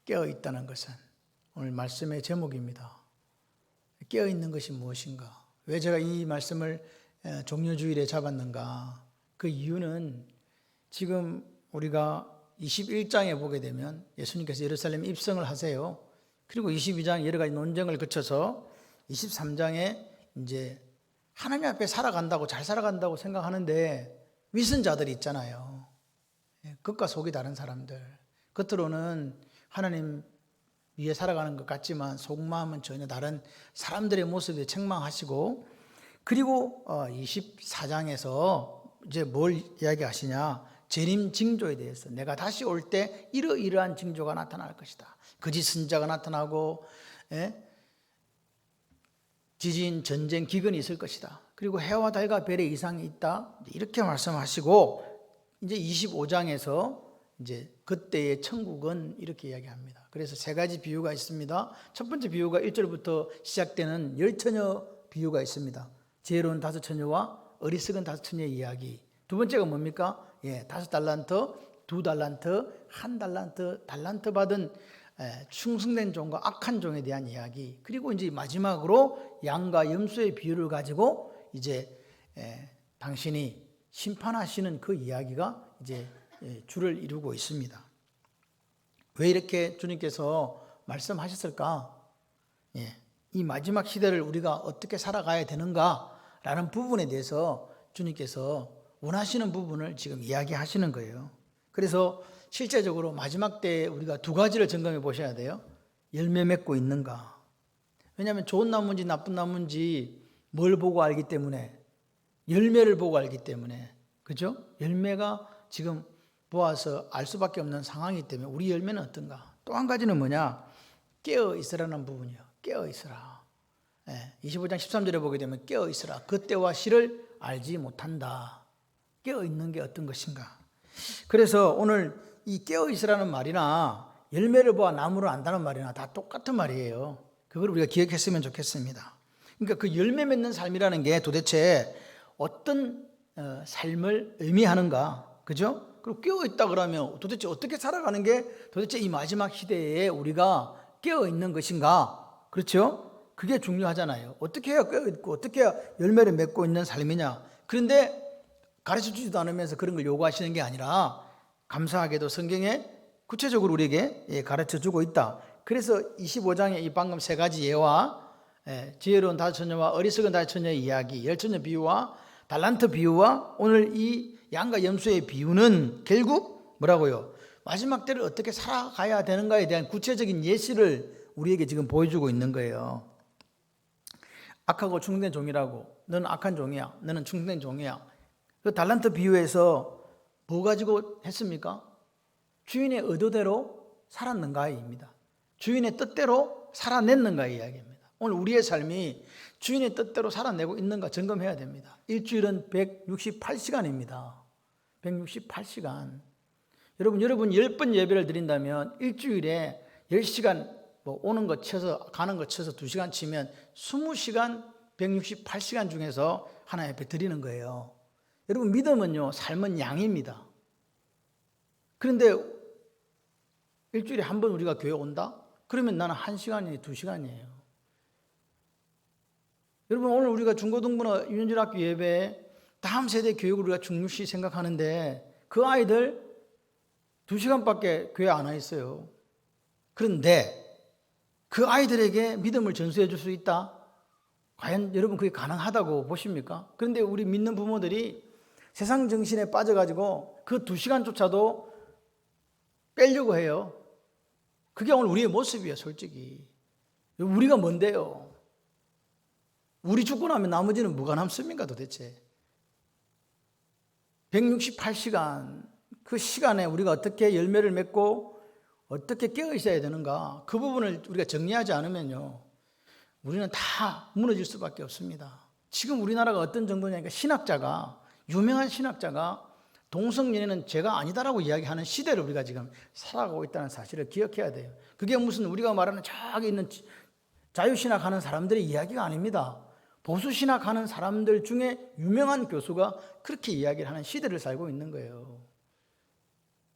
깨어있다는 것은 오늘 말씀의 제목입니다. 깨어있는 것이 무엇인가? 왜 제가 이 말씀을 종려주일에 잡았는가? 그 이유는 지금 우리가 21장에 보게 되면 예수님께서 예루살렘 입성을 하세요. 그리고 22장 여러 가지 논쟁을 거쳐서 23장에 이제 하나님 앞에 살아간다고, 잘 살아간다고 생각하는데 위선자들이 있잖아요. 겉과 속이 다른 사람들. 겉으로는 하나님 위에 살아가는 것 같지만 속마음은 전혀 다른 사람들의 모습에 책망하시고, 그리고 24장에서 이제 뭘 이야기하시냐? 재림 징조에 대해서 내가 다시 올 때 이러이러한 징조가 나타날 것이다. 거짓 선지자가 나타나고 지진, 전쟁, 기근이 있을 것이다. 그리고 해와 달과 별의 이상이 있다. 이렇게 말씀하시고, 이제 25장에서 이제 그때의 천국은 이렇게 이야기합니다. 그래서 세 가지 비유가 있습니다. 첫 번째 비유가 1절부터 시작되는 열처녀 비유가 있습니다. 지혜로운 다섯 처녀와 어리석은 다섯 처녀의 이야기. 두 번째가 뭡니까? 5달란트, 2달란트, 1달란트, 달란트 받은 충성된 종과 악한 종에 대한 이야기. 그리고 이제 마지막으로 양과 염소의 비유를 가지고 이제 당신이 심판하시는 그 이야기가 이제 줄을 이루고 있습니다. 왜 이렇게 주님께서 말씀하셨을까? 이 마지막 시대를 우리가 어떻게 살아가야 되는가라는 부분에 대해서 주님께서 원하시는 부분을 지금 이야기하시는 거예요. 그래서 실제적으로 마지막 때에 우리가 두 가지를 점검해 보셔야 돼요. 열매 맺고 있는가? 왜냐하면 좋은 나무인지 나쁜 나무인지 뭘 보고 알기 때문에, 열매를 보고 알기 때문에, 그죠? 열매가 지금 보아서 알 수밖에 없는 상황이기 때문에 우리 열매는 어떤가? 또 한 가지는 뭐냐? 깨어 있으라는 부분이요. 깨어 있으라. 25장 13절에 보게 되면 깨어 있으라. 그 때와 시를 알지 못한다. 깨어 있는 게 어떤 것인가? 그래서 오늘 이 깨어 있으라는 말이나 열매를 보아 나무를 안다는 말이나 다 똑같은 말이에요. 그걸 우리가 기억했으면 좋겠습니다. 그러니까 그 열매 맺는 삶이라는 게 도대체 어떤 삶을 의미하는가? 그죠? 그리고 깨어 있다 그러면 도대체 어떻게 살아가는 게 도대체 이 마지막 시대에 우리가 깨어 있는 것인가? 그렇죠? 그게 중요하잖아요. 어떻게 해야 깨어 있고 어떻게 해야 열매를 맺고 있는 삶이냐? 그런데 가르쳐 주지도 않으면서 그런 걸 요구하시는 게 아니라 감사하게도 성경에 구체적으로 우리에게 가르쳐 주고 있다. 그래서 25장에 이 방금 세 가지 예와 지혜로운 다섯 처녀와 어리석은 다섯 처녀의 이야기, 열처녀 비유와 달란트 비유와 오늘 이 양과 염소의 비유는 결국 뭐라고요? 마지막 때를 어떻게 살아가야 되는가에 대한 구체적인 예시를 우리에게 지금 보여주고 있는 거예요. 악하고 충성된 종이라고, 너는 악한 종이야, 너는 충성된 종이야. 그 달란트 비유에서 뭐 가지고 했습니까? 주인의 의도대로 살았는가입니다. 주인의 뜻대로 살아냈는가의 이야기입니다. 오늘 우리의 삶이 주인의 뜻대로 살아내고 있는가 점검해야 됩니다. 일주일은 168시간입니다. 168시간. 여러분 10번 예배를 드린다면 일주일에 10시간 오는 거 쳐서 가는 거 쳐서 2시간 치면 20시간 168시간 중에서 하나님 앞에 드리는 거예요. 여러분 믿음은요, 삶은 양입니다. 그런데 일주일에 한 번 우리가 교회 온다? 그러면 나는 1시간이에요, 2시간이에요. 여러분 오늘 우리가 중고등부나 유년중학교 예배에 다음 세대 교육을 우리가 중요시 생각하는데 그 아이들 2시간밖에 교회 안 와 있어요. 그런데 그 아이들에게 믿음을 전수해 줄 수 있다? 과연 여러분 그게 가능하다고 보십니까? 그런데 우리 믿는 부모들이 세상 정신에 빠져가지고 그 2시간조차도 빼려고 해요. 그게 오늘 우리의 모습이에요, 솔직히. 우리가 뭔데요? 우리 죽고 나면 나머지는 뭐가 남습니까, 도대체? 168시간, 그 시간에 우리가 어떻게 열매를 맺고 어떻게 깨어 있어야 되는가? 그 부분을 우리가 정리하지 않으면요, 우리는 다 무너질 수밖에 없습니다. 지금 우리나라가 어떤 정도냐니까 유명한 신학자가 동성연애는 죄가 아니다라고 이야기하는 시대를 우리가 지금 살아가고 있다는 사실을 기억해야 돼요. 그게 무슨 우리가 말하는 저기 있는 자유신학하는 사람들의 이야기가 아닙니다. 보수신학하는 사람들 중에 유명한 교수가 그렇게 이야기를 하는 시대를 살고 있는 거예요.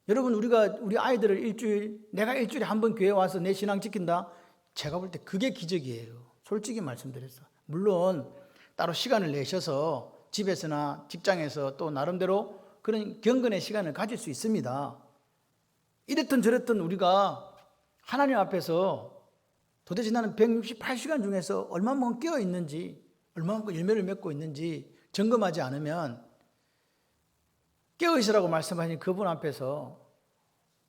여러분, 우리 아이들을 내가 일주일에 한 번 교회 와서 내 신앙 지킨다? 제가 볼 때 그게 기적이에요. 솔직히 말씀드려서. 물론 따로 시간을 내셔서 집에서나 직장에서 또 나름대로 그런 경건의 시간을 가질 수 있습니다. 이랬든 저랬든 우리가 하나님 앞에서 도대체 나는 168시간 중에서 얼마만큼 깨어 있는지, 얼마만큼 열매를 맺고 있는지 점검하지 않으면 깨어 있으라고 말씀하신 그분 앞에서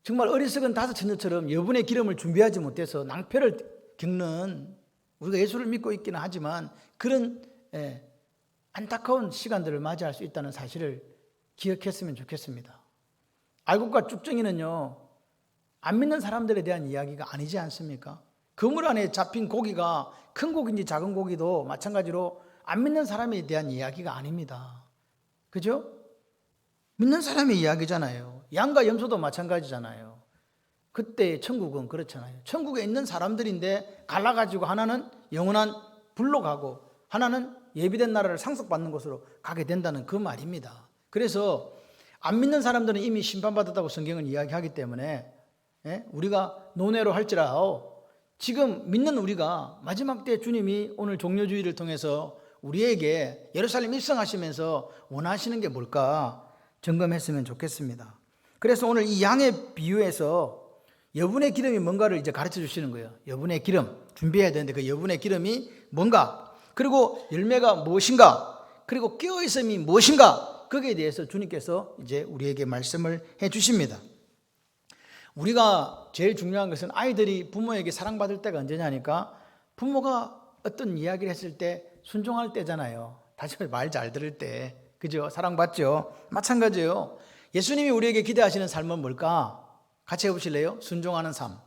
정말 어리석은 다섯 처녀처럼 여분의 기름을 준비하지 못해서 낭패를 겪는, 우리가 예수를 믿고 있기는 하지만 그런 안타까운 시간들을 맞이할 수 있다는 사실을 기억했으면 좋겠습니다. 알곡과 쭉정이는요, 안 믿는 사람들에 대한 이야기가 아니지 않습니까? 그물 안에 잡힌 고기가 큰 고기인지 작은 고기도 마찬가지로 안 믿는 사람에 대한 이야기가 아닙니다. 그죠? 믿는 사람의 이야기잖아요. 양과 염소도 마찬가지잖아요. 그때 천국은 그렇잖아요. 천국에 있는 사람들인데 갈라가지고 하나는 영원한 불로 가고 하나는 예비된 나라를 상속받는 곳으로 가게 된다는 그 말입니다. 그래서 안 믿는 사람들은 이미 심판받았다고 성경은 이야기하기 때문에 우리가 논외로 할지라도 지금 믿는 우리가 마지막 때 주님이 오늘 종료주의를 통해서 우리에게 예루살렘 입성하시면서 원하시는 게 뭘까 점검했으면 좋겠습니다. 그래서 오늘 이 양의 비유에서 여분의 기름이 뭔가를 이제 가르쳐 주시는 거예요. 여분의 기름 준비해야 되는데 그 여분의 기름이 뭔가, 그리고 열매가 무엇인가, 그리고 깨어있음이 무엇인가, 거기에 대해서 주님께서 이제 우리에게 말씀을 해 주십니다. 우리가 제일 중요한 것은 아이들이 부모에게 사랑받을 때가 언제냐니까 부모가 어떤 이야기를 했을 때 순종할 때잖아요. 다시 말 잘 들을 때, 그죠? 사랑받죠? 마찬가지예요. 예수님이 우리에게 기대하시는 삶은 뭘까? 같이 해보실래요? 순종하는 삶.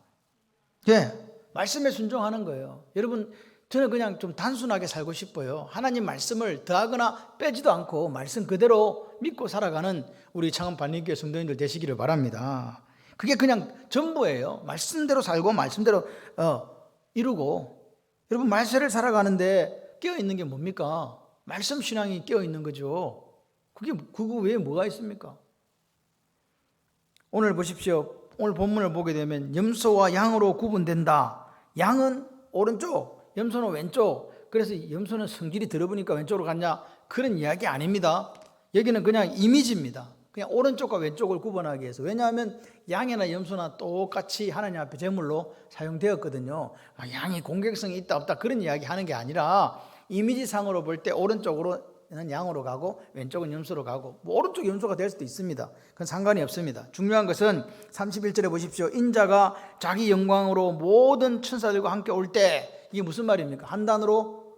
말씀에 순종하는 거예요. 여러분, 저는 그냥 좀 단순하게 살고 싶어요. 하나님 말씀을 더하거나 빼지도 않고 말씀 그대로 믿고 살아가는 우리 창원 반림교회 성도님들 되시기를 바랍니다. 그게 그냥 전부예요. 말씀대로 살고 말씀대로 이루고. 여러분, 말세를 살아가는데 깨어있는 게 뭡니까? 말씀 신앙이 깨어있는 거죠. 그거 외에 뭐가 있습니까? 오늘 보십시오. 오늘 본문을 보게 되면 염소와 양으로 구분된다. 양은 오른쪽, 염소는 왼쪽. 그래서 염소는 성질이 들어보니까 왼쪽으로 갔냐, 그런 이야기 아닙니다. 여기는 그냥 이미지입니다. 그냥 오른쪽과 왼쪽을 구분하기 위해서. 왜냐하면 양이나 염소나 똑같이 하나님 앞에 제물로 사용되었거든요. 양이 공격성이 있다 없다 그런 이야기 하는 게 아니라 이미지상으로 볼 때 오른쪽으로는 양으로 가고 왼쪽은 염소로 가고, 오른쪽 염소가 될 수도 있습니다. 그건 상관이 없습니다. 중요한 것은 31절에 보십시오. 인자가 자기 영광으로 모든 천사들과 함께 올 때, 이게 무슨 말입니까? 한 단어로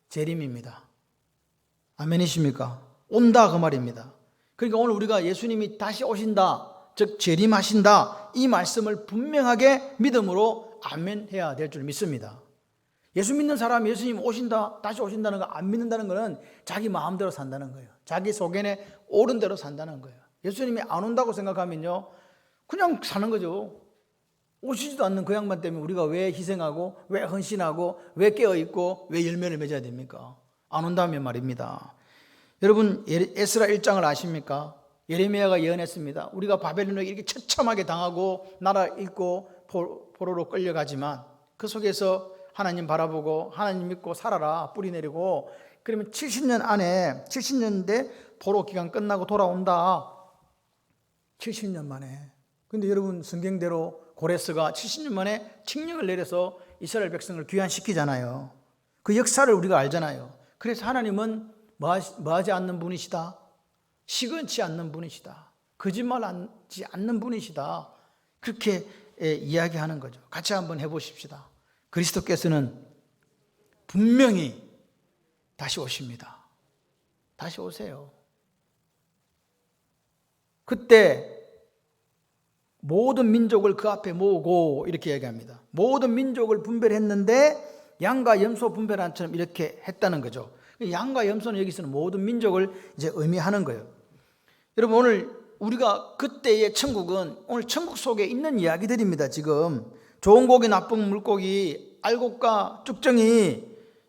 재림입니다. 아멘이십니까? 온다 그 말입니다. 그러니까 오늘 우리가 예수님이 다시 오신다, 즉 재림하신다, 이 말씀을 분명하게 믿음으로 아멘해야 될 줄 믿습니다. 예수 믿는 사람이 예수님 오신다, 다시 오신다는 거 안 믿는다는 것은 자기 마음대로 산다는 거예요. 자기 속에 옳은 대로 산다는 거예요. 예수님이 안 온다고 생각하면요, 그냥 사는 거죠. 오시지도 않는 그 양반 때문에 우리가 왜 희생하고, 왜 헌신하고, 왜 깨어있고, 왜 열매를 맺어야 됩니까? 안 온다면 말입니다. 여러분, 에스라 1장을 아십니까? 예레미야가 예언했습니다. 우리가 바벨론에게 이렇게 처참하게 당하고 나라 잃고 포로로 끌려가지만 그 속에서 하나님 바라보고 하나님 믿고 살아라, 뿌리 내리고, 그러면 70년 안에 70년대 포로 기간 끝나고 돌아온다. 70년 만에. 근데 여러분, 성경대로 고레스가 70년 만에 칙령을 내려서 이스라엘 백성을 귀환시키잖아요. 그 역사를 우리가 알잖아요. 그래서 하나님은 뭐하지 않는 분이시다, 시건치 않는 분이시다, 거짓말하지 않는 분이시다, 그렇게 이야기하는 거죠. 같이 한번 해보십시다. 그리스도께서는 분명히 다시 오십니다. 다시 오세요. 그때 모든 민족을 그 앞에 모으고, 이렇게 얘기합니다. 모든 민족을 분별했는데 양과 염소 분별한 처럼 이렇게 했다는 거죠. 양과 염소는 여기서는 모든 민족을 이제 의미하는 거예요. 여러분, 오늘 우리가 그때의 천국은 오늘 천국 속에 있는 이야기들입니다. 지금 좋은 고기, 나쁜 물고기, 알곡과 쭉정이,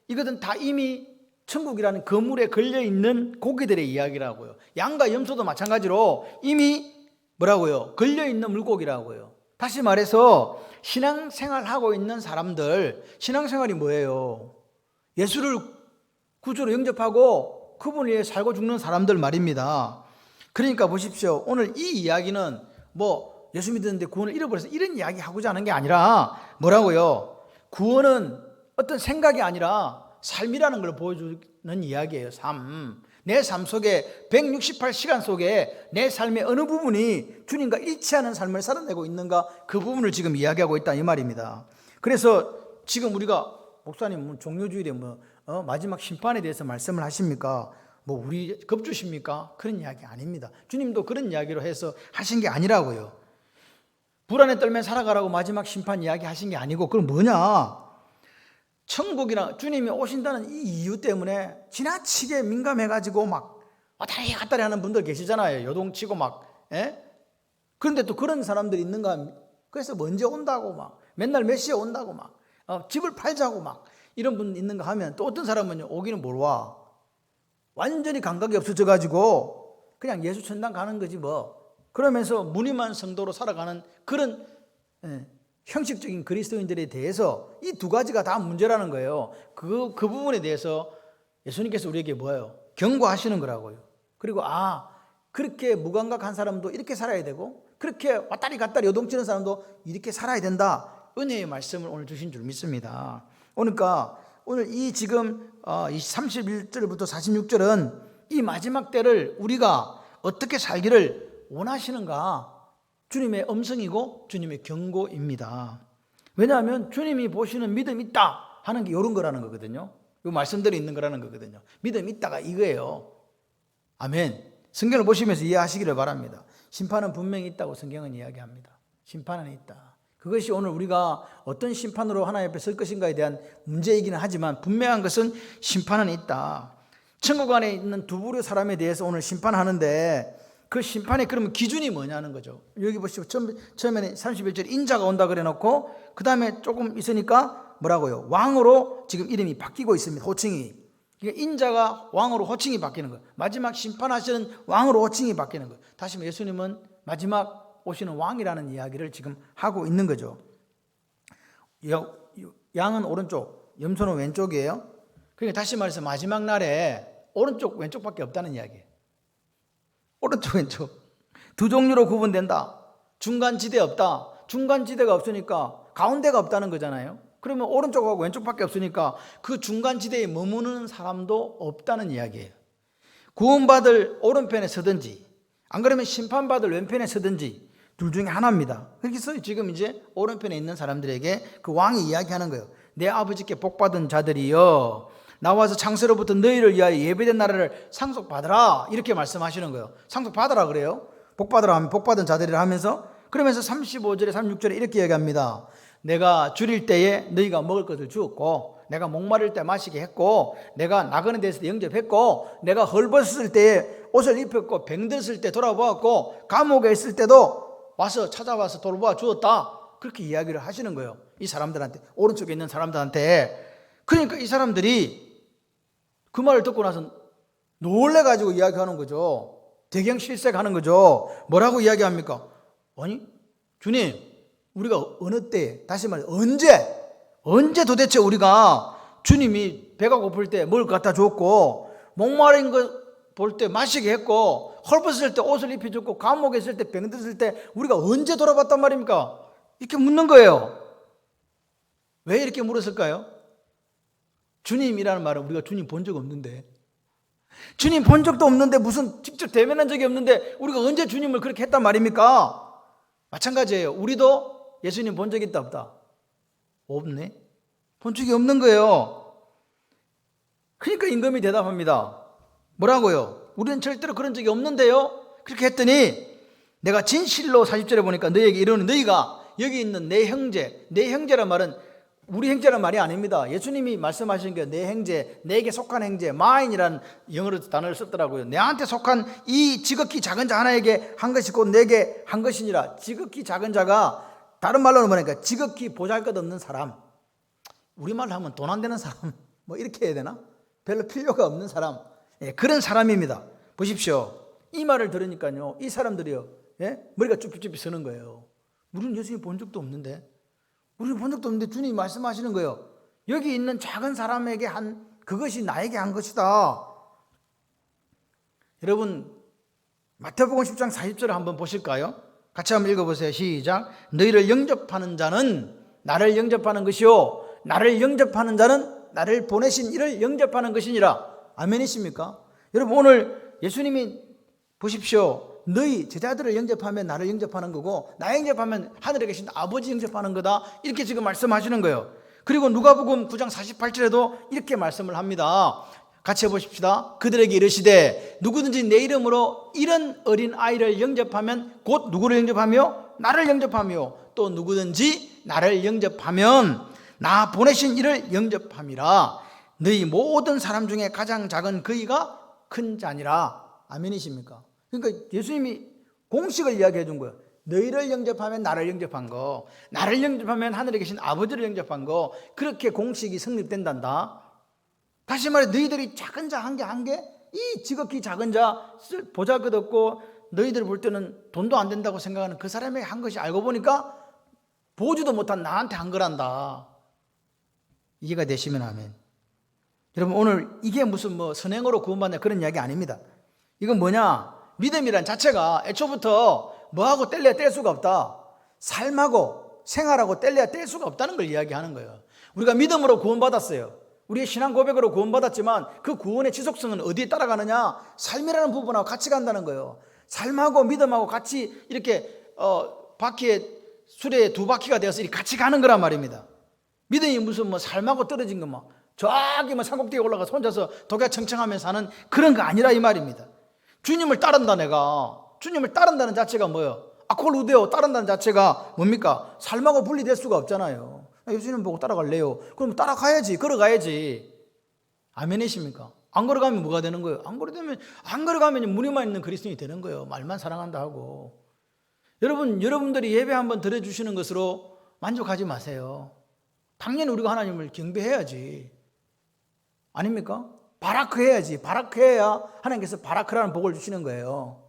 이것은 다 이미 천국이라는 거물에 걸려있는 고기들의 이야기라고요. 양과 염소도 마찬가지로 이미 뭐라고요? 걸려있는 물고기라고요. 다시 말해서 신앙생활하고 있는 사람들, 신앙생활이 뭐예요? 예수를 구주로 영접하고 그분을 위해 살고 죽는 사람들 말입니다. 그러니까 보십시오. 오늘 이 이야기는 뭐 예수 믿었는데 구원을 잃어버려서 이런 이야기 하고자 하는 게 아니라 뭐라고요? 구원은 어떤 생각이 아니라 삶이라는 걸 보여주는 이야기예요. 삶. 내 삶 속에 168시간 속에 내 삶의 어느 부분이 주님과 일치하는 삶을 살아내고 있는가, 그 부분을 지금 이야기하고 있다 이 말입니다. 그래서 지금 우리가 목사님 종료주일에 마지막 심판에 대해서 말씀을 하십니까? 우리 겁주십니까? 그런 이야기 아닙니다. 주님도 그런 이야기로 해서 하신 게 아니라고요. 불안에 떨며 살아가라고 마지막 심판 이야기 하신 게 아니고, 그럼 뭐냐? 천국이나 주님이 오신다는 이 이유 때문에 지나치게 민감해가지고 막 왔다리 갔다리 하는 분들 계시잖아요. 요동치고 막. 그런데 또 그런 사람들이 있는가? 그래서 언제 온다고 막 맨날 몇 시에 온다고 막 집을 팔자고 막 이런 분 있는가 하면, 또 어떤 사람은 오기는 뭘 와. 완전히 감각이 없어져가지고 그냥 예수 천당 가는 거지 뭐. 그러면서 무늬만 성도로 살아가는 그런 형식적인 그리스도인들에 대해서 이 두 가지가 다 문제라는 거예요. 그 부분에 대해서 예수님께서 우리에게 뭐예요? 경고하시는 거라고요. 그리고 그렇게 무감각한 사람도 이렇게 살아야 되고, 그렇게 왔다리 갔다리 요동치는 사람도 이렇게 살아야 된다. 은혜의 말씀을 오늘 주신 줄 믿습니다. 그러니까 오늘 이 지금 31절부터 46절은 이 마지막 때를 우리가 어떻게 살기를 원하시는가, 주님의 음성이고 주님의 경고입니다. 왜냐하면 주님이 보시는 믿음 있다 하는 게 이런 거라는 거거든요. 이 말씀대로 있는 거라는 거거든요. 믿음 있다가 이거예요. 아멘. 성경을 보시면서 이해하시기를 바랍니다. 심판은 분명히 있다고 성경은 이야기합니다. 심판은 있다. 그것이 오늘 우리가 어떤 심판으로 하나님 앞에 설 것인가에 대한 문제이기는 하지만 분명한 것은 심판은 있다. 천국 안에 있는 두 부류 사람에 대해서 오늘 심판하는데, 그 심판의 그러면 기준이 뭐냐는 거죠. 여기 보시고 처음에는 31절 인자가 온다 그래 놓고 그 다음에 조금 있으니까 뭐라고요? 왕으로 지금 이름이 바뀌고 있습니다. 호칭이. 그러니까 인자가 왕으로 호칭이 바뀌는 거예요. 마지막 심판하시는 왕으로 호칭이 바뀌는 거예요. 다시 말해 예수님은 마지막 오시는 왕이라는 이야기를 지금 하고 있는 거죠. 양은 오른쪽, 염소는 왼쪽이에요. 그러니까 다시 말해서 마지막 날에 오른쪽 왼쪽밖에 없다는 이야기예요. 오른쪽 왼쪽 두 종류로 구분된다. 중간지대 없다. 중간지대가 없으니까 가운데가 없다는 거잖아요. 그러면 오른쪽하고 왼쪽밖에 없으니까 그 중간지대에 머무는 사람도 없다는 이야기예요. 구원받을 오른편에 서든지 안 그러면 심판받을 왼편에 서든지 둘 중에 하나입니다. 그래서 지금 이제 오른편에 있는 사람들에게 그 왕이 이야기하는 거예요. 내 아버지께 복받은 자들이여, 나와서 창세로부터 너희를 위하여 예배된 나라를 상속받으라, 이렇게 말씀하시는 거예요. 상속받으라 그래요. 복받으라 하면 복받은 자들이라 하면서, 그러면서 35절에 36절에 이렇게 이야기합니다. 내가 줄일 때에 너희가 먹을 것을 주었고, 내가 목마를 때 마시게 했고, 내가 나그네 됐을 때 영접했고, 내가 헐벗을 때에 옷을 입혔고, 병들었을 때 돌아보았고, 감옥에 있을 때도 와서 찾아와서 돌보아 주었다. 그렇게 이야기를 하시는 거예요. 이 사람들한테, 오른쪽에 있는 사람들한테. 그러니까 이 사람들이 그 말을 듣고 나서 놀래가지고 이야기하는 거죠. 대경실색하는 거죠. 뭐라고 이야기합니까? 아니 주님, 우리가 어느 때, 다시 말해 언제 도대체 우리가 주님이 배가 고플 때 뭘 갖다 줬고, 목마른 거 볼 때 마시게 했고, 헐벗을 때 옷을 입혀줬고, 감옥에 있을 때 병들었을 때 우리가 언제 돌아봤단 말입니까? 이렇게 묻는 거예요. 왜 이렇게 물었을까요? 주님이라는 말은 우리가 주님 본 적 없는데, 주님 본 적도 없는데, 무슨 직접 대면한 적이 없는데 우리가 언제 주님을 그렇게 했단 말입니까? 마찬가지예요. 우리도 예수님 본 적 있다 없다? 없네. 본 적이 없는 거예요. 그러니까 임금이 대답합니다. 뭐라고요? 우리는 절대로 그런 적이 없는데요. 그렇게 했더니 내가 진실로 40절에 보니까 너희에게 이르노니 너희가 여기 있는 내 형제란 말은 우리 형제란 말이 아닙니다. 예수님이 말씀하신 게 내 형제, 내게 속한 형제, 마인이라는 영어로 단어를 썼더라고요. 내한테 속한 이 지극히 작은 자 하나에게 한 것이 곧 내게 한 것이니라. 지극히 작은 자가 다른 말로는 뭐니까 지극히 보잘것없는 사람, 우리말로 하면 돈 안 되는 사람, 뭐 이렇게 해야 되나? 별로 필요가 없는 사람, 그런 사람입니다. 보십시오. 이 말을 들으니까요, 이 사람들이요, 예? 머리가 쭈삣쭈삣 서는 거예요. 우리는 예수님 본 적도 없는데, 우리는 본 적도 없는데 주님이 말씀하시는 거예요. 여기 있는 작은 사람에게 한 그것이 나에게 한 것이다. 여러분 마태복음 10장 40절을 한번 보실까요? 같이 한번 읽어보세요. 시작. 너희를 영접하는 자는 나를 영접하는 것이요 나를 영접하는 자는 나를 보내신 이를 영접하는 것이니라. 아멘이십니까? 여러분 오늘 예수님이 보십시오. 너희 제자들을 영접하면 나를 영접하는 거고 나 영접하면 하늘에 계신 아버지 영접하는 거다. 이렇게 지금 말씀하시는 거예요. 그리고 누가복음 9장 48절에도 이렇게 말씀을 합니다. 같이 해보십시다. 그들에게 이르시되 누구든지 내 이름으로 이런 어린 아이를 영접하면 곧 누구를 영접하며 나를 영접하며 또 누구든지 나를 영접하면 나 보내신 이를 영접함이라. 너희 모든 사람 중에 가장 작은 그이가 큰 자니라. 아멘이십니까? 그러니까 예수님이 공식을 이야기해 준 거예요. 너희를 영접하면 나를 영접한 거, 나를 영접하면 하늘에 계신 아버지를 영접한 거, 그렇게 공식이 성립된단다. 다시 말해 너희들이 작은 자 한 개, 이 지극히 작은 자 보잘것없고 너희들 볼 때는 돈도 안 된다고 생각하는 그 사람에게 한 것이 알고 보니까 보지도 못한 나한테 한 거란다. 이해가 되시면 아멘. 여러분 오늘 이게 무슨 선행으로 구원받는 그런 이야기 아닙니다. 이건 뭐냐? 믿음이란 자체가 애초부터 뭐하고 뗄래야 뗄 수가 없다. 삶하고 생활하고 뗄래야 뗄 수가 없다는 걸 이야기하는 거예요. 우리가 믿음으로 구원받았어요. 우리의 신앙 고백으로 구원받았지만 그 구원의 지속성은 어디에 따라가느냐? 삶이라는 부분하고 같이 간다는 거예요. 삶하고 믿음하고 같이 이렇게 바퀴에 수레에 두 바퀴가 되어서 이렇게 같이 가는 거란 말입니다. 믿음이 무슨 삶하고 떨어진 거 저기 산꼭대기에 올라가서 혼자서 독야청청하면서 사는 그런 거 아니라 이 말입니다. 주님을 따른다. 내가 주님을 따른다는 자체가 뭐예요? 아콜루데오 따른다는 자체가 뭡니까? 삶하고 분리될 수가 없잖아요. 예수님 보고 따라갈래요? 그럼 따라가야지. 걸어가야지. 아멘이십니까? 안 걸어가면 뭐가 되는 거예요? 안 걸어가면 무늬만 있는 그리스도인이 되는 거예요. 말만 사랑한다 하고. 여러분들이 예배 한번 드려주시는 것으로 만족하지 마세요. 당연히 우리가 하나님을 경배해야지. 아닙니까? 바라크 해야지. 바라크 해야 하나님께서 바라크라는 복을 주시는 거예요.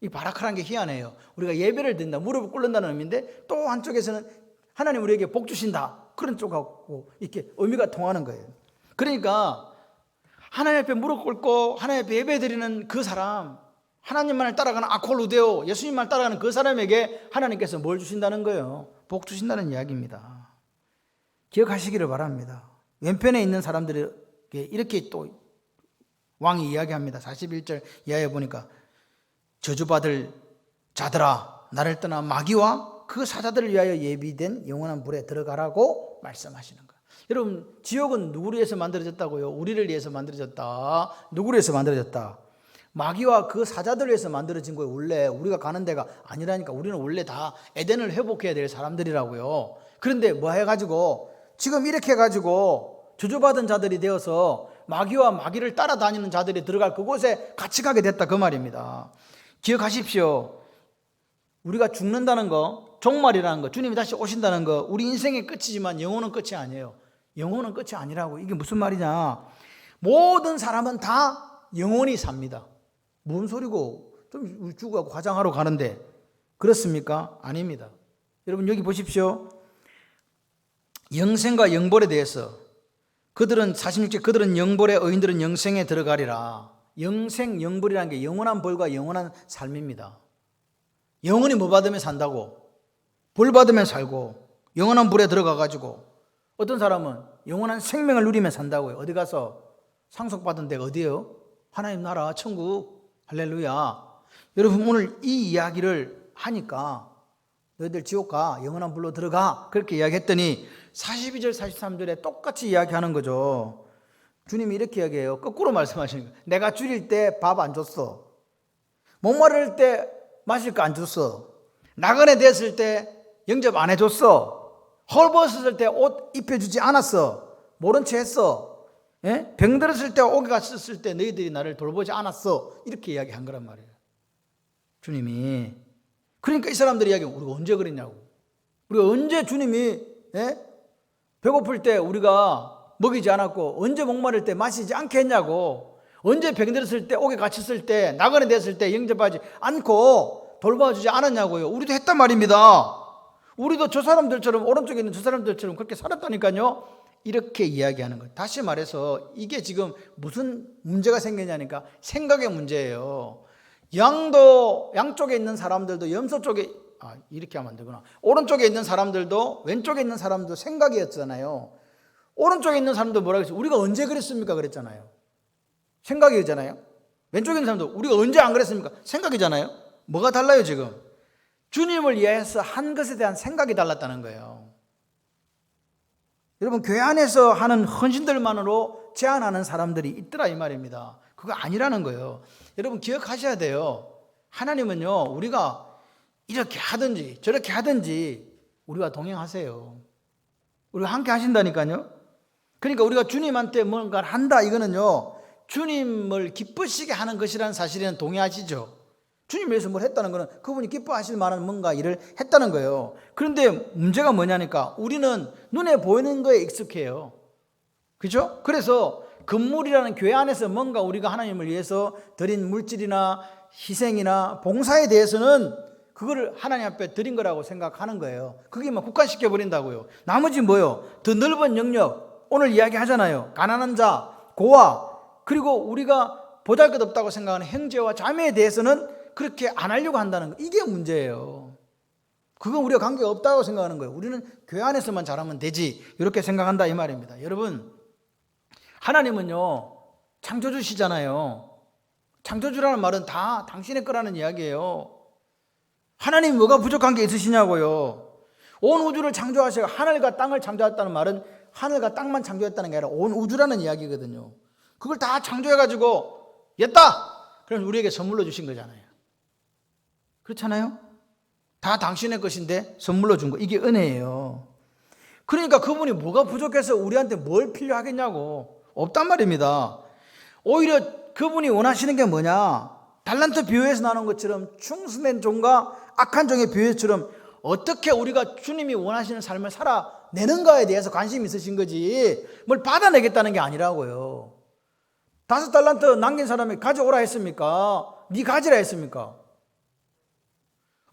이 바라크라는 게 희한해요. 우리가 예배를 드린다, 무릎을 꿇는다는 의미인데 또 한쪽에서는 하나님 우리에게 복 주신다, 그런 쪽하고 이렇게 의미가 통하는 거예요. 그러니까 하나님 앞에 무릎 꿇고 하나님 앞에 예배 드리는 그 사람, 하나님만을 따라가는 아콜루데오, 예수님만을 따라가는 그 사람에게 하나님께서 뭘 주신다는 거예요? 복 주신다는 이야기입니다. 기억하시기를 바랍니다. 왼편에 있는 사람들에게 이렇게 또 왕이 이야기합니다. 41절 이하에 보니까 저주받을 자들아 나를 떠나 마귀와 그 사자들을 위하여 예비된 영원한 불에 들어가라고 말씀하시는 거예요. 여러분 지옥은 누구를 위해서 만들어졌다고요? 우리를 위해서 만들어졌다. 누구를 위해서 만들어졌다? 마귀와 그 사자들을 위해서 만들어진 거예요. 원래 우리가 가는 데가 아니라니까. 우리는 원래 다 에덴을 회복해야 될 사람들이라고요. 그런데 뭐 해가지고 지금 이렇게 해가지고 저주받은 자들이 되어서 마귀와 마귀를 따라다니는 자들이 들어갈 그곳에 같이 가게 됐다, 그 말입니다. 기억하십시오. 우리가 죽는다는 거, 종말이라는 거, 주님이 다시 오신다는 거, 우리 인생의 끝이지만 영혼은 끝이 아니에요. 영혼은 끝이 아니라고. 이게 무슨 말이냐? 모든 사람은 다 영원히 삽니다. 뭔 소리고? 좀 죽어가고 화장하러 가는데 그렇습니까? 아닙니다. 여러분 여기 보십시오. 영생과 영벌에 대해서 그들은 46절 그들은 영벌에 의인들은 영생에 들어가리라. 영생, 영벌이라는 게 영원한 벌과 영원한 삶입니다. 영원히 뭐 받으면 산다고? 벌 받으면 살고 영원한 불에 들어가가지고 어떤 사람은 영원한 생명을 누리며 산다고요. 어디 가서 상속받은 데가 어디예요? 하나님 나라 천국. 할렐루야. 여러분 오늘 이 이야기를 하니까 너희들 지옥 가, 영원한 불로 들어가, 그렇게 이야기했더니 42절 43절에 똑같이 이야기하는 거죠. 주님이 이렇게 이야기해요. 거꾸로 말씀하시는 거예요. 내가 줄일 때 밥 안 줬어. 목마를 때 마실 거 안 줬어. 나그네 됐을 때 영접 안 해줬어. 헐벗었을 때 옷 입혀주지 않았어. 모른 채 했어. 예? 병들었을 때 오게 갔었을 때 너희들이 나를 돌보지 않았어. 이렇게 이야기한 거란 말이에요. 주님이. 그러니까 이 사람들이 이야기하고 우리가 언제 그랬냐고. 우리가 언제 주님이 배고플 때 우리가 먹이지 않았고 언제 목마를 때 마시지 않게 했냐고. 언제 병들었을 때 옥에 갇혔을 때 나그네 됐을 때 영접하지 않고 돌봐주지 않았냐고요. 우리도 했단 말입니다. 우리도 저 사람들처럼, 오른쪽에 있는 저 사람들처럼 그렇게 살았다니까요. 이렇게 이야기하는 거예요. 다시 말해서 이게 지금 무슨 문제가 생기냐니까 생각의 문제예요. 양쪽에 있는 사람들도 염소 쪽에, 이렇게 하면 안 되구나. 오른쪽에 있는 사람들도 왼쪽에 있는 사람도 생각이었잖아요. 오른쪽에 있는 사람도 뭐라 그랬어요? 우리가 언제 그랬습니까? 그랬잖아요. 생각이잖아요. 왼쪽에 있는 사람도 우리가 언제 안 그랬습니까? 생각이잖아요. 뭐가 달라요 지금? 주님을 위해서 한 것에 대한 생각이 달랐다는 거예요. 여러분, 교회 안에서 하는 헌신들만으로 제한하는 사람들이 있더라 이 말입니다. 그거 아니라는 거예요. 여러분 기억하셔야 돼요. 하나님은요, 우리가 이렇게 하든지 저렇게 하든지 우리와 동행하세요. 우리가 함께 하신다니까요. 그러니까 우리가 주님한테 뭔가를 한다, 이거는요, 주님을 기쁘시게 하는 것이라는 사실에는 동의하시죠. 주님 위해서 뭘 했다는 것은 그분이 기뻐하실 만한 뭔가 일을 했다는 거예요. 그런데 문제가 뭐냐니까 우리는 눈에 보이는 거에 익숙해요. 그죠? 그래서 건물이라는 교회 안에서 뭔가 우리가 하나님을 위해서 드린 물질이나 희생이나 봉사에 대해서는 그거를 하나님 앞에 드린 거라고 생각하는 거예요. 그게 막 국한시켜 버린다고요. 나머지 뭐요? 더 넓은 영역, 오늘 이야기 하잖아요. 가난한 자, 고아, 그리고 우리가 보잘것없다고 생각하는 형제와 자매에 대해서는 그렇게 안 하려고 한다는 거, 이게 문제예요. 그건 우리가 관계가 없다고 생각하는 거예요. 우리는 교회 안에서만 잘하면 되지, 이렇게 생각한다 이 말입니다. 여러분, 하나님은요 창조주시잖아요. 창조주라는 말은 다 당신의 거라는 이야기예요. 하나님 뭐가 부족한 게 있으시냐고요. 온 우주를 창조하시고 하늘과 땅을 창조했다는 말은 하늘과 땅만 창조했다는 게 아니라 온 우주라는 이야기거든요. 그걸 다 창조해가지고 였다! 그럼 우리에게 선물로 주신 거잖아요. 그렇잖아요? 다 당신의 것인데 선물로 준 거, 이게 은혜예요. 그러니까 그분이 뭐가 부족해서 우리한테 뭘 필요하겠냐고. 없단 말입니다. 오히려 그분이 원하시는 게 뭐냐, 달란트 비유에서 나오는 것처럼 충성된 종과 악한 종의 비유처럼 어떻게 우리가 주님이 원하시는 삶을 살아내는가에 대해서 관심이 있으신 거지, 뭘 받아내겠다는 게 아니라고요. 5달란트 남긴 사람이 가져오라 했습니까? 네 가지라 했습니까?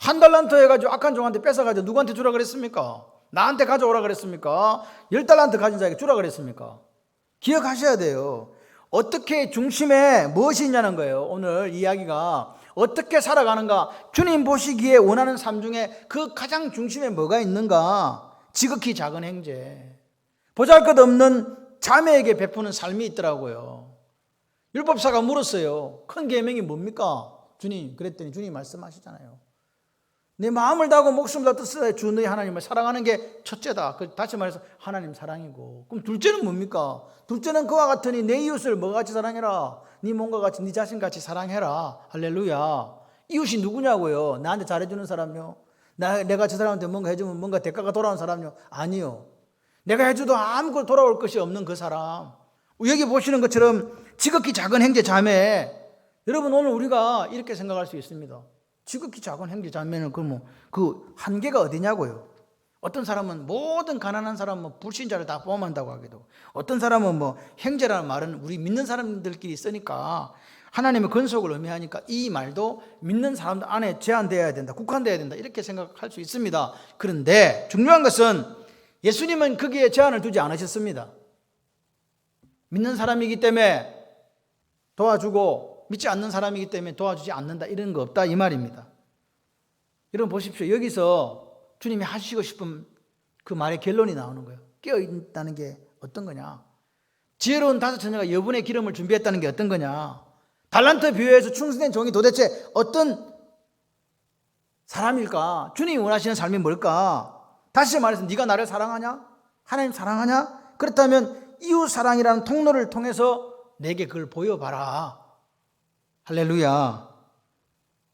1달란트 해가지고 악한 종한테 뺏어가지고 누구한테 주라 그랬습니까? 나한테 가져오라 그랬습니까? 10달란트 가진 자에게 주라 그랬습니까? 기억하셔야 돼요. 어떻게 중심에 무엇이 있냐는 거예요. 오늘 이야기가 어떻게 살아가는가, 주님 보시기에 원하는 삶 중에 그 가장 중심에 뭐가 있는가. 지극히 작은 행제, 보잘것없는 자매에게 베푸는 삶이 있더라고요. 율법사가 물었어요. 큰 계명이 뭡니까? 주님. 그랬더니 주님 말씀하시잖아요. 내 마음을 다하고 목숨을 다 뜻을 주 너희 하나님을 사랑하는 게 첫째다. 다시 말해서 하나님 사랑이고, 그럼 둘째는 뭡니까? 둘째는 그와 같으니 내 이웃을 뭐가 같이 사랑해라. 네 몸과 같이, 네 자신같이 사랑해라. 할렐루야. 이웃이 누구냐고요? 나한테 잘해주는 사람요? 내가 저 사람한테 뭔가 해주면 뭔가 대가가 돌아오는 사람요? 아니요. 내가 해줘도 아무것도 돌아올 것이 없는 그 사람. 여기 보시는 것처럼 지극히 작은 형제 자매. 여러분, 오늘 우리가 이렇게 생각할 수 있습니다. 지극히 작은 형제 자매는 그 한계가 어디냐고요. 어떤 사람은 모든 가난한 사람은 불신자를 다 포함한다고 하기도, 어떤 사람은 형제라는 말은 우리 믿는 사람들끼리 쓰니까 하나님의 근속을 의미하니까 이 말도 믿는 사람들 안에 제한되어야 된다, 국한되어야 된다, 이렇게 생각할 수 있습니다. 그런데 중요한 것은 예수님은 거기에 제한을 두지 않으셨습니다. 믿는 사람이기 때문에 도와주고 믿지 않는 사람이기 때문에 도와주지 않는다, 이런 거 없다 이 말입니다. 여러분 보십시오. 여기서 주님이 하시고 싶은 그 말의 결론이 나오는 거예요. 깨어있다는 게 어떤 거냐, 지혜로운 5 처녀가 여분의 기름을 준비했다는 게 어떤 거냐, 달란트 비유에서 충성된 종이 도대체 어떤 사람일까, 주님이 원하시는 삶이 뭘까. 다시 말해서 네가 나를 사랑하냐, 하나님 사랑하냐, 그렇다면 이웃 사랑이라는 통로를 통해서 내게 그걸 보여봐라. 할렐루야.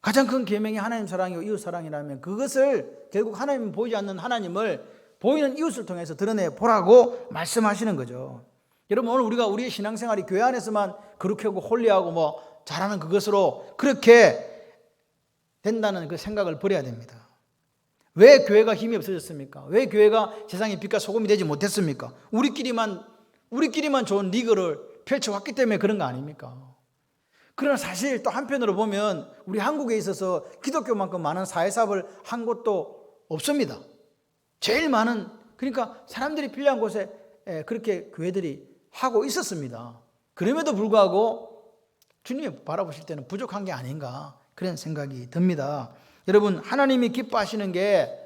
가장 큰 계명이 하나님 사랑이고 이웃 사랑이라면 그것을 결국 하나님 보이지 않는 하나님을 보이는 이웃을 통해서 드러내 보라고 말씀하시는 거죠. 여러분, 오늘 우리가 우리의 신앙생활이 교회 안에서만 그렇게 하고 홀리하고 잘하는 그것으로 그렇게 된다는 그 생각을 버려야 됩니다. 왜 교회가 힘이 없어졌습니까? 왜 교회가 세상의 빛과 소금이 되지 못했습니까? 우리끼리만 좋은 리그를 펼쳐왔기 때문에 그런 거 아닙니까? 그러나 사실 또 한편으로 보면 우리 한국에 있어서 기독교만큼 많은 사회사업을 한 곳도 없습니다. 제일 많은, 그러니까 사람들이 필요한 곳에 그렇게 교회들이 하고 있었습니다. 그럼에도 불구하고 주님이 바라보실 때는 부족한 게 아닌가 그런 생각이 듭니다. 여러분, 하나님이 기뻐하시는 게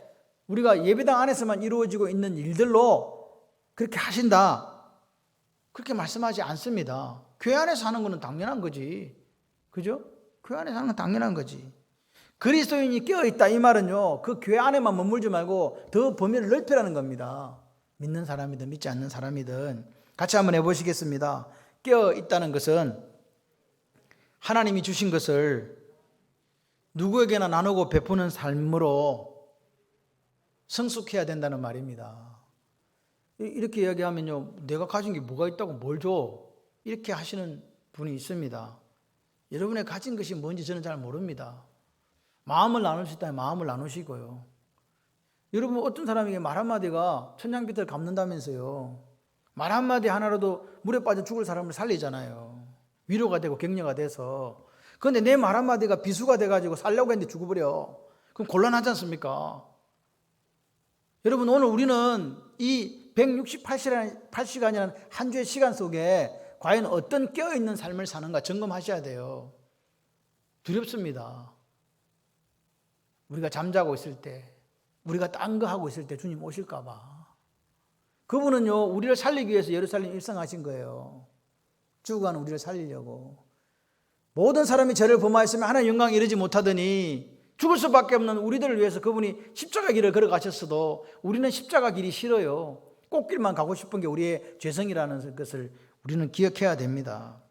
우리가 예배당 안에서만 이루어지고 있는 일들로 그렇게 하신다, 그렇게 말씀하지 않습니다. 교회 안에서 하는 거는 당연한 거지. 그죠? 교회 안에서 하는 건 당연한 거지. 그리스도인이 깨어있다 이 말은요, 그 교회 안에만 머물지 말고 더 범위를 넓히라는 겁니다. 믿는 사람이든 믿지 않는 사람이든. 같이 한번 해보시겠습니다. 깨어있다는 것은 하나님이 주신 것을 누구에게나 나누고 베푸는 삶으로 성숙해야 된다는 말입니다. 이렇게 이야기하면요, 내가 가진 게 뭐가 있다고 뭘 줘? 이렇게 하시는 분이 있습니다. 여러분의 가진 것이 뭔지 저는 잘 모릅니다. 마음을 나눌 수 있다면 마음을 나누시고요. 여러분, 어떤 사람에게 말 한마디가 천냥빚을 갚는다면서요. 말 한마디 하나로도 물에 빠져 죽을 사람을 살리잖아요. 위로가 되고 격려가 돼서. 그런데 내 말 한마디가 비수가 돼가지고 살려고 했는데 죽어버려. 그럼 곤란하지 않습니까? 여러분, 오늘 우리는 이 168시간이라는 한 주의 시간 속에 과연 어떤 깨어있는 삶을 사는가 점검하셔야 돼요. 두렵습니다. 우리가 잠자고 있을 때, 우리가 딴 거 하고 있을 때 주님 오실까 봐. 그분은요, 우리를 살리기 위해서 예루살렘 입성하신 거예요. 죽어가는 우리를 살리려고. 모든 사람이 죄를 범하였으면 하나님 영광에 이르지 못하더니 죽을 수밖에 없는 우리들을 위해서 그분이 십자가 길을 걸어가셨어도 우리는 십자가 길이 싫어요. 꽃길만 가고 싶은 게 우리의 죄성이라는 것을 우리는 기억해야 됩니다.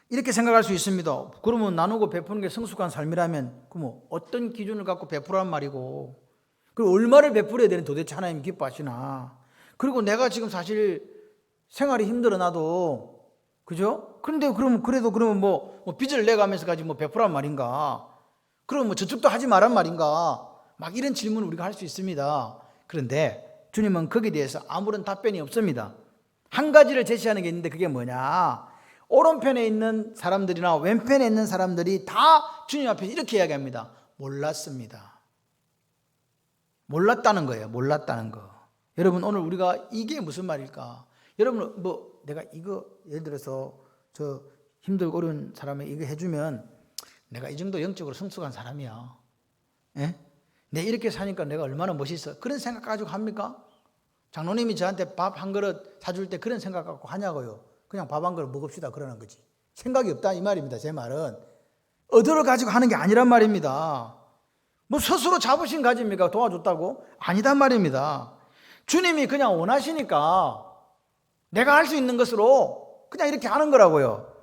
이렇게 생각할 수 있습니다. 그러면 나누고 베푸는 게 성숙한 삶이라면 그럼 어떤 기준을 갖고 베푸란 말이고, 그리고 얼마를 베풀어야 되는 도대체 하나님 기뻐하시나. 그리고 내가 지금 사실 생활이 힘들어 나도, 그죠? 그런데 그러면 뭐 빚을 내가면서까지 뭐 베푸란 말인가? 그럼 뭐 저축도 하지 말란 말인가? 막 이런 질문을 우리가 할 수 있습니다. 그런데 주님은 거기에 대해서 아무런 답변이 없습니다. 한 가지를 제시하는 게 있는데 그게 뭐냐? 오른편에 있는 사람들이나 왼편에 있는 사람들이 다 주님 앞에 이렇게 이야기합니다. 몰랐습니다. 몰랐다는 거예요. 몰랐다는 거. 여러분, 오늘 우리가 이게 무슨 말일까? 여러분, 뭐 내가 이거 예를 들어서 저 힘들고 어려운 사람에게 이거 해주면 내가 이 정도 영적으로 성숙한 사람이야. 예? 내 이렇게 사니까 내가 얼마나 멋있어. 그런 생각 가지고 합니까? 장로님이 저한테 밥 한 그릇 사줄 때 그런 생각 갖고 하냐고요. 그냥 밥 한 그릇 먹읍시다 그러는 거지. 생각이 없다 이 말입니다. 제 말은 의도를 가지고 하는 게 아니란 말입니다. 뭐 스스로 자부심 가집니까? 도와줬다고? 아니단 말입니다. 주님이 그냥 원하시니까 내가 할 수 있는 것으로 그냥 이렇게 하는 거라고요.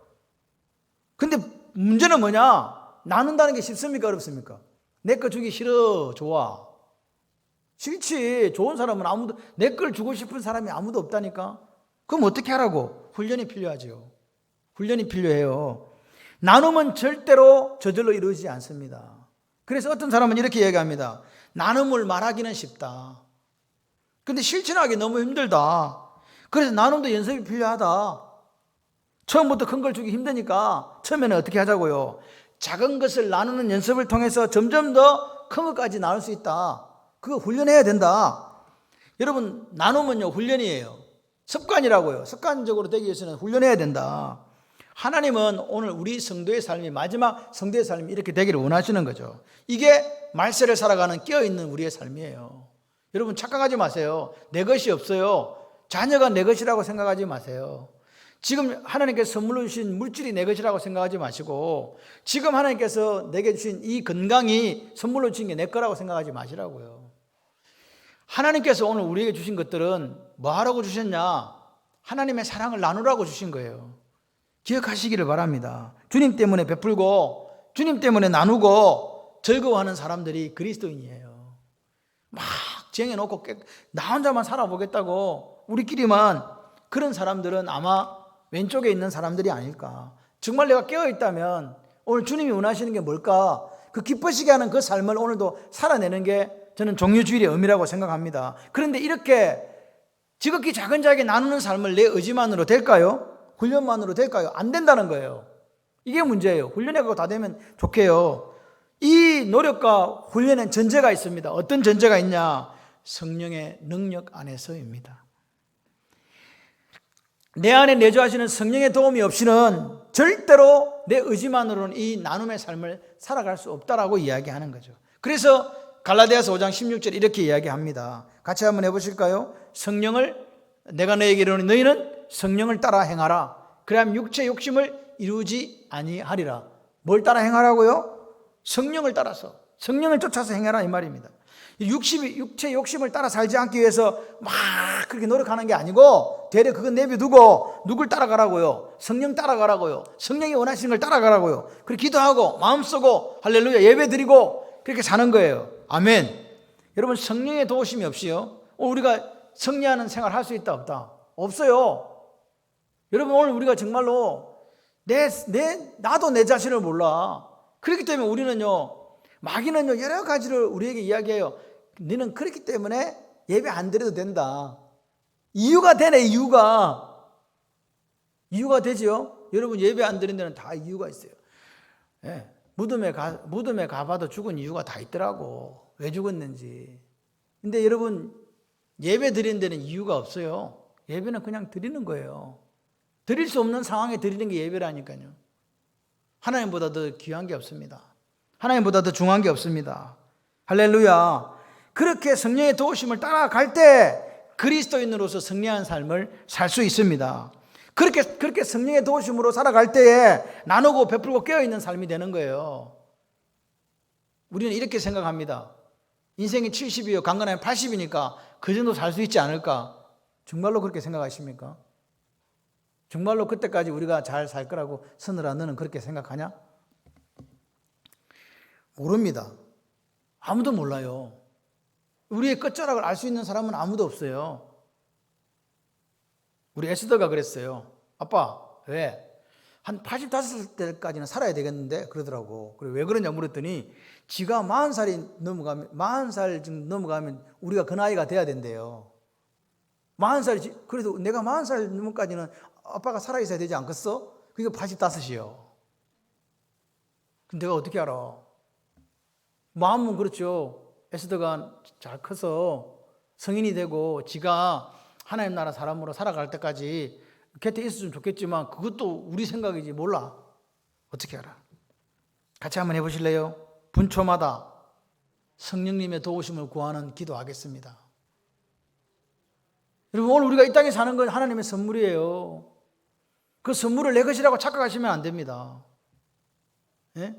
근데 문제는 뭐냐? 나눈다는 게 쉽습니까? 어렵습니까? 내 거 주기 싫어. 좋아. 싫지. 좋은 사람은 아무도, 내 걸 주고 싶은 사람이 아무도 없다니까? 그럼 어떻게 하라고? 훈련이 필요하죠. 훈련이 필요해요. 나눔은 절대로 저절로 이루어지지 않습니다. 그래서 어떤 사람은 이렇게 얘기합니다. 나눔을 말하기는 쉽다. 근데 실천하기 너무 힘들다. 그래서 나눔도 연습이 필요하다. 처음부터 큰 걸 주기 힘드니까 처음에는 어떻게 하자고요? 작은 것을 나누는 연습을 통해서 점점 더 큰 것까지 나눌 수 있다. 그거 훈련해야 된다. 여러분, 나눔은요 훈련이에요. 습관이라고요. 습관적으로 되기 위해서는 훈련해야 된다. 하나님은 오늘 우리 성도의 삶이, 마지막 성도의 삶이 이렇게 되기를 원하시는 거죠. 이게 말세를 살아가는 깨어있는 우리의 삶이에요. 여러분, 착각하지 마세요. 내 것이 없어요. 자녀가 내 것이라고 생각하지 마세요. 지금 하나님께서 선물로 주신 물질이 내 것이라고 생각하지 마시고, 지금 하나님께서 내게 주신 이 건강이 선물로 주신 게 내 거라고 생각하지 마시라고요. 하나님께서 오늘 우리에게 주신 것들은 뭐 하라고 주셨냐? 하나님의 사랑을 나누라고 주신 거예요. 기억하시기를 바랍니다. 주님 때문에 베풀고 주님 때문에 나누고 즐거워하는 사람들이 그리스도인이에요. 막 정해놓고 나 혼자만 살아보겠다고 우리끼리만, 그런 사람들은 아마 왼쪽에 있는 사람들이 아닐까. 정말 내가 깨어있다면 오늘 주님이 원하시는 게 뭘까? 그 기쁘시게 하는 그 삶을 오늘도 살아내는 게 저는 종료주일의 의미라고 생각합니다. 그런데 이렇게 지극히 작은 자에게 나누는 삶을 내 의지만으로 될까요? 훈련만으로 될까요? 안 된다는 거예요. 이게 문제예요. 훈련해가고 다 되면 좋게요. 이 노력과 훈련엔 전제가 있습니다. 어떤 전제가 있냐? 성령의 능력 안에서입니다. 내 안에 내주하시는 성령의 도움이 없이는 절대로 내 의지만으로는 이 나눔의 삶을 살아갈 수 없다라고 이야기하는 거죠. 그래서 갈라디아서 5장 16절 이렇게 이야기합니다. 같이 한번 해보실까요? 내가 너에게 이르노니 너희는 성령을 따라 행하라. 그래야만 육체 욕심을 이루지 아니하리라. 뭘 따라 행하라고요? 성령을 따라서, 성령을 쫓아서 행하라 이 말입니다. 육체 욕심을 따라 살지 않기 위해서 막 그렇게 노력하는 게 아니고 되려 그건 내버려두고 누굴 따라가라고요? 성령 따라가라고요. 성령이 원하시는 걸 따라가라고요. 그렇게 기도하고 마음 쓰고 할렐루야 예배 드리고 그렇게 사는 거예요. 아멘. 여러분, 성령의 도우심이 없이요 우리가 승리하는 생활 할 수 있다 없다? 없어요. 여러분, 오늘 우리가 정말로 나도 내 자신을 몰라. 그렇기 때문에 우리는요, 마귀는요 여러 가지를 우리에게 이야기해요. 너는 그렇기 때문에 예배 안 드려도 된다. 이유가 되네. 이유가 되지요. 여러분, 예배 안 드리는 데는 다 이유가 있어요. 예, 무덤에 가봐도 죽은 이유가 다 있더라고. 왜 죽었는지. 근데 여러분, 예배 드리는 데는 이유가 없어요. 예배는 그냥 드리는 거예요. 드릴 수 없는 상황에 드리는 게 예배라니까요. 하나님보다 더 귀한 게 없습니다. 하나님보다 더 중요한 게 없습니다. 할렐루야. 그렇게 성령의 도우심을 따라갈 때 그리스도인으로서 승리한 삶을 살 수 있습니다. 그렇게 성령의 도우심으로 살아갈 때에 나누고 베풀고 깨어있는 삶이 되는 거예요. 우리는 이렇게 생각합니다. 인생이 70이요 강건하면 80이니까 그 정도 살 수 있지 않을까? 정말로 그렇게 생각하십니까? 정말로 그때까지 우리가 잘 살 거라고 서늘아 너는 그렇게 생각하냐? 모릅니다. 아무도 몰라요. 우리의 끝자락을 알 수 있는 사람은 아무도 없어요. 우리 에스더가 그랬어요. 아빠, 왜? 한 85살까지는 살아야 되겠는데? 그러더라고. 그래, 왜 그러냐 물었더니 지가 40살 정도 넘어가면 우리가 그 나이가 돼야 된대요. 40살이, 그래도 내가 40살 넘어까지는 아빠가 살아있어야 되지 않겠어? 그게 85이요. 근데 내가 어떻게 알아? 마음은 그렇죠. 에스더가 잘 커서 성인이 되고 지가 하나님 나라 사람으로 살아갈 때까지 곁에 있었으면 좋겠지만 그것도 우리 생각이지 몰라. 어떻게 알아? 같이 한번 해보실래요? 분초마다 성령님의 도우심을 구하는 기도하겠습니다. 여러분, 오늘 우리가 이 땅에 사는 건 하나님의 선물이에요. 그 선물을 내 것이라고 착각하시면 안 됩니다. 예?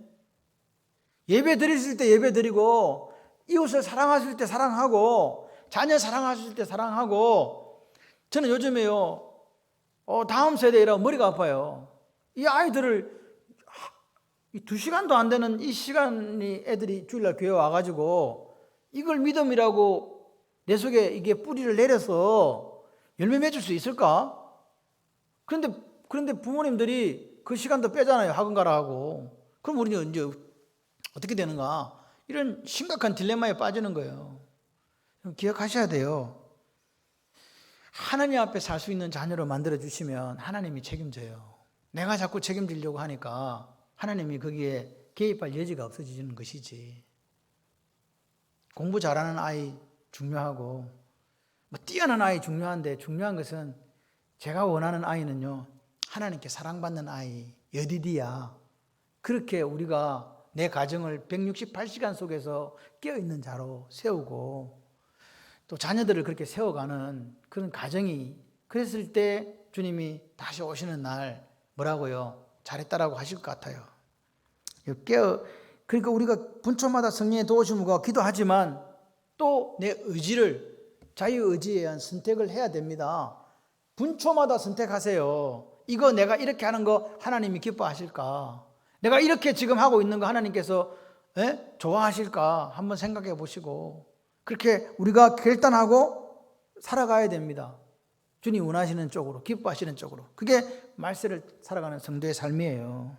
예배 드리실 때 예배 드리고 이웃을 사랑하실 때 사랑하고 자녀 사랑하실 때 사랑하고. 저는 요즘에요 다음 세대이라 머리가 아파요. 이 아이들을 2시간도 안 되는 이 시간이 애들이 주일날 교회 와가지고 이걸 믿음이라고 내 속에 이게 뿌리를 내려서 열매 맺을 수 있을까? 그런데 부모님들이 그 시간도 빼잖아요. 학원 가라 하고. 그럼 우리는 이제 어떻게 되는가? 이런 심각한 딜레마에 빠지는 거예요. 기억하셔야 돼요. 하나님 앞에 살 수 있는 자녀로 만들어 주시면 하나님이 책임져요. 내가 자꾸 책임지려고 하니까 하나님이 거기에 개입할 여지가 없어지는 것이지. 공부 잘하는 아이 중요하고 뛰어난 아이 중요한데 중요한 것은 제가 원하는 아이는요 하나님께 사랑받는 아이, 여디디야. 그렇게 우리가 내 가정을 168시간 속에서 깨어있는 자로 세우고 또 자녀들을 그렇게 세워가는 그런 가정이, 그랬을 때 주님이 다시 오시는 날 뭐라고요? 잘했다라고 하실 것 같아요. 그러니까 우리가 분초마다 성령의 도우심을 구하고 기도하지만 또 내 의지를, 자유의지에 의한 선택을 해야 됩니다. 분초마다 선택하세요. 이거 내가 이렇게 하는 거 하나님이 기뻐하실까? 내가 이렇게 지금 하고 있는 거 하나님께서 좋아하실까? 한번 생각해 보시고 그렇게 우리가 결단하고 살아가야 됩니다. 주님 원하시는 쪽으로, 기뻐하시는 쪽으로. 그게 말세를 살아가는 성도의 삶이에요.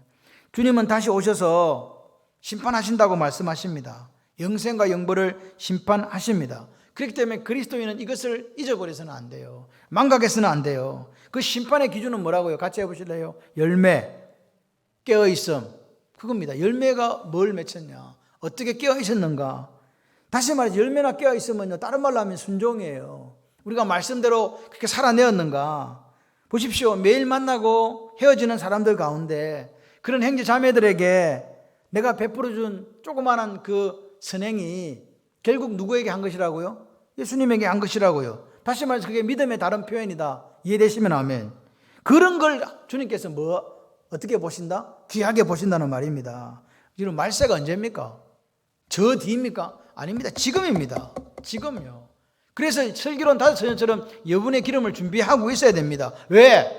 주님은 다시 오셔서 심판하신다고 말씀하십니다. 영생과 영벌을 심판하십니다. 그렇기 때문에 그리스도인은 이것을 잊어버려서는 안 돼요. 망각해서는 안 돼요. 그 심판의 기준은 뭐라고요? 같이 해보실래요? 열매. 깨어있음, 그겁니다. 열매가 뭘 맺혔냐, 어떻게 깨어있었는가. 다시 말해서 열매나 깨어있으면요, 다른 말로 하면 순종이에요. 우리가 말씀대로 그렇게 살아내었는가. 보십시오. 매일 만나고 헤어지는 사람들 가운데 그런 형제 자매들에게 내가 베풀어준 조그마한 그 선행이 결국 누구에게 한 것이라고요? 예수님에게 한 것이라고요. 다시 말해서 그게 믿음의 다른 표현이다. 이해되시면 아멘. 그런 걸 주님께서 어떻게 보신다? 귀하게 보신다는 말입니다. 여러분, 말세가 언제입니까? 저 뒤입니까? 아닙니다. 지금입니다. 지금요. 그래서 슬기로운 다섯 처녀처럼 여분의 기름을 준비하고 있어야 됩니다. 왜?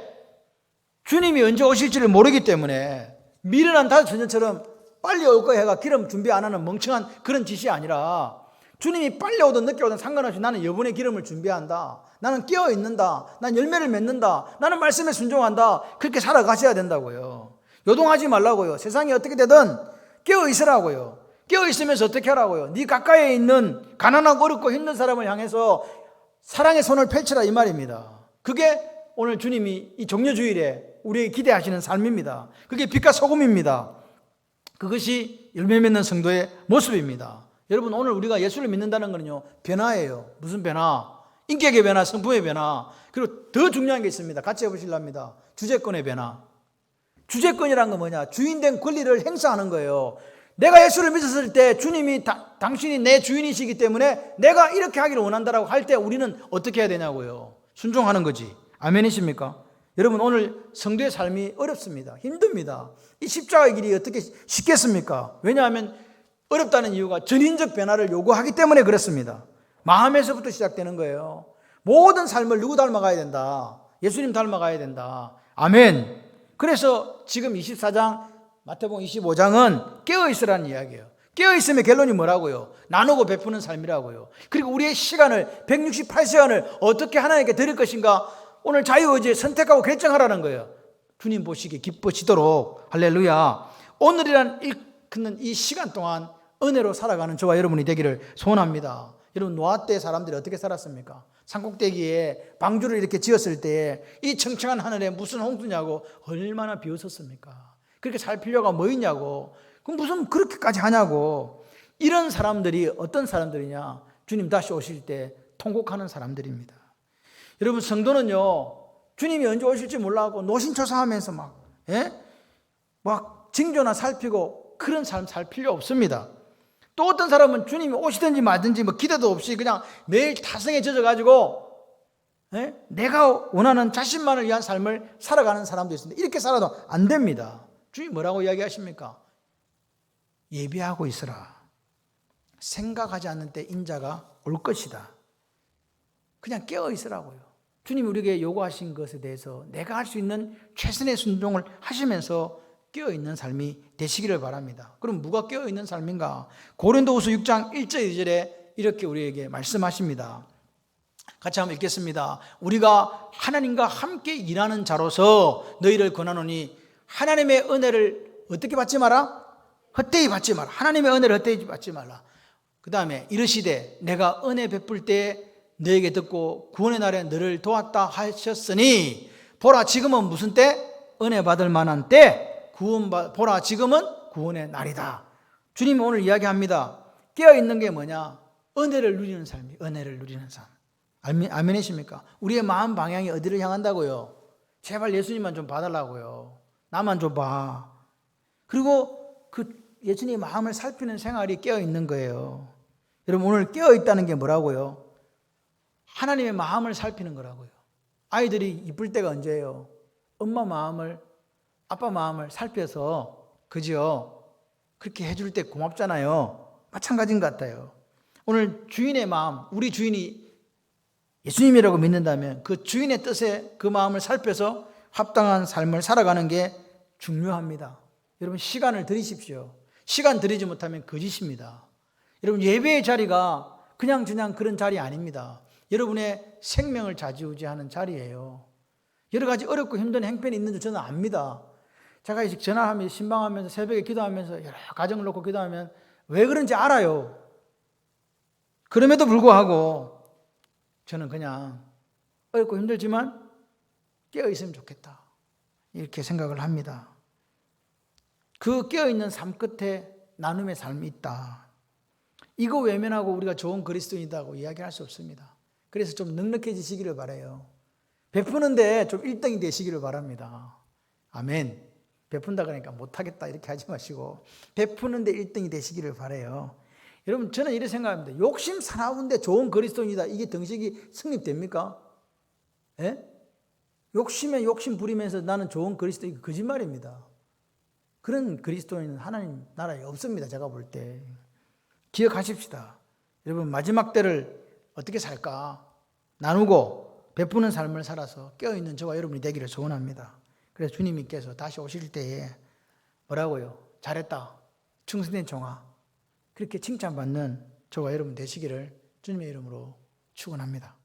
주님이 언제 오실지를 모르기 때문에 미련한 다섯 처녀처럼 빨리 올 거야 해가 기름 준비 안 하는 멍청한 그런 짓이 아니라 주님이 빨리 오든 늦게 오든 상관없이 나는 여분의 기름을 준비한다. 나는 깨어 있는다. 난 열매를 맺는다. 나는 말씀에 순종한다. 그렇게 살아가셔야 된다고요. 요동하지 말라고요. 세상이 어떻게 되든 깨어 있으라고요. 깨어 있으면서 어떻게 하라고요? 네 가까이에 있는 가난하고 어렵고 힘든 사람을 향해서 사랑의 손을 펼치라 이 말입니다. 그게 오늘 주님이 이 종려주일에 우리에게 기대하시는 삶입니다. 그게 빛과 소금입니다. 그것이 열매 맺는 성도의 모습입니다. 여러분, 오늘 우리가 예수를 믿는다는 것은요, 변화예요. 무슨 변화? 인격의 변화, 성품의 변화. 그리고 더 중요한 게 있습니다. 같이 해보실랍니다. 주재권의 변화. 주재권이란 건 뭐냐? 주인된 권리를 행사하는 거예요. 내가 예수를 믿었을 때 주님이 당신이 내 주인이시기 때문에 내가 이렇게 하기를 원한다라고 할 때 우리는 어떻게 해야 되냐고요? 순종하는 거지. 아멘이십니까? 여러분, 오늘 성도의 삶이 어렵습니다. 힘듭니다. 이 십자가의 길이 어떻게 쉽겠습니까? 왜냐하면 어렵다는 이유가 전인적 변화를 요구하기 때문에 그렇습니다. 마음에서부터 시작되는 거예요. 모든 삶을 누구 닮아가야 된다? 예수님 닮아가야 된다. 아멘. 그래서 지금 24장 마태복음 25장은 깨어있으라는 이야기예요. 깨어있음의 결론이 뭐라고요? 나누고 베푸는 삶이라고요. 그리고 우리의 시간을 168시간을 어떻게 하나님께 드릴 것인가 오늘 자유의지에 선택하고 결정하라는 거예요. 주님 보시기에 기뻐지도록. 할렐루야. 오늘이란 일컫는 이 시간 동안 은혜로 살아가는 저와 여러분이 되기를 소원합니다. 여러분, 노아 때 사람들이 어떻게 살았습니까? 산꼭대기에 방주를 이렇게 지었을 때 이 청청한 하늘에 무슨 홍수냐고 얼마나 비웃었습니까? 그렇게 살 필요가 뭐 있냐고. 그럼 무슨 그렇게까지 하냐고. 이런 사람들이 어떤 사람들이냐? 주님 다시 오실 때 통곡하는 사람들입니다. 여러분, 성도는요, 주님이 언제 오실지 몰라고 노심초사하면서 막 징조나 살피고 그런 삶 살 필요 없습니다. 또 어떤 사람은 주님이 오시든지 말든지 뭐 기대도 없이 그냥 매일 타성에 젖어가지고 내가 원하는 자신만을 위한 삶을 살아가는 사람도 있습니다. 이렇게 살아도 안 됩니다. 주님 뭐라고 이야기하십니까? 예비하고 있으라. 생각하지 않는 때 인자가 올 것이다. 그냥 깨어 있으라고요. 주님이 우리에게 요구하신 것에 대해서 내가 할 수 있는 최선의 순종을 하시면서 깨어있는 삶이 되시기를 바랍니다. 그럼 누가 깨어있는 삶인가? 고린도후서 6장 1절 2절에 이렇게 우리에게 말씀하십니다. 같이 한번 읽겠습니다. 우리가 하나님과 함께 일하는 자로서 너희를 권하노니 하나님의 은혜를 어떻게 받지 마라? 헛되이 받지 마라. 하나님의 은혜를 헛되이 받지 말라. 그 다음에 이르시되 내가 은혜 베풀 때 너에게 듣고 구원의 날에 너를 도왔다 하셨으니 보라 지금은 무슨 때? 은혜 받을 만한 때. 보라 지금은 구원의 날이다. 주님이 오늘 이야기합니다. 깨어있는 게 뭐냐? 은혜를 누리는 삶이 은혜를 누리는 삶. 아멘이십니까? 우리의 마음 방향이 어디를 향한다고요? 제발 예수님만 좀 봐달라고요. 나만 좀 봐. 그리고 그 예수님의 마음을 살피는 생활이 깨어있는 거예요. 여러분, 오늘 깨어있다는 게 뭐라고요? 하나님의 마음을 살피는 거라고요. 아이들이 이쁠 때가 언제예요? 엄마 마음을, 아빠 마음을 살펴서, 그죠? 그렇게 해줄 때 고맙잖아요. 마찬가지인 것 같아요. 오늘 주인의 마음, 우리 주인이 예수님이라고 믿는다면 그 주인의 뜻에 그 마음을 살펴서 합당한 삶을 살아가는 게 중요합니다. 여러분, 시간을 들이십시오. 시간 들이지 못하면 거짓입니다. 여러분, 예배의 자리가 그냥 그런 자리 아닙니다. 여러분의 생명을 좌지우지하는 자리예요. 여러 가지 어렵고 힘든 행편이 있는 줄 저는 압니다. 제가 전화하면서 신방하면서 새벽에 기도하면서 여러 가정을 놓고 기도하면 왜 그런지 알아요. 그럼에도 불구하고 저는 그냥 어렵고 힘들지만 깨어있으면 좋겠다 이렇게 생각을 합니다. 그 깨어있는 삶 끝에 나눔의 삶이 있다. 이거 외면하고 우리가 좋은 그리스도인이라고 이야기할 수 없습니다. 그래서 좀 넉넉해지시기를 바라요. 베푸는데 좀 1등이 되시기를 바랍니다. 아멘. 베푼다 그러니까 못하겠다 이렇게 하지 마시고 베푸는데 1등이 되시기를 바라요. 여러분, 저는 이렇게 생각합니다. 욕심 사나운데 좋은 그리스도인이다, 이게 등식이 성립됩니까? 예? 욕심에 욕심 부리면서 나는 좋은 그리스도인, 거짓말입니다. 그런 그리스도인은 하나님 나라에 없습니다. 제가 볼 때. 기억하십시다. 여러분, 마지막 때를 어떻게 살까? 나누고 베푸는 삶을 살아서 깨어있는 저와 여러분이 되기를 소원합니다. 그래서 주님께서 다시 오실 때에 뭐라고요? 잘했다, 충성된 종아, 그렇게 칭찬받는 저와 여러분 되시기를 주님의 이름으로 축원합니다.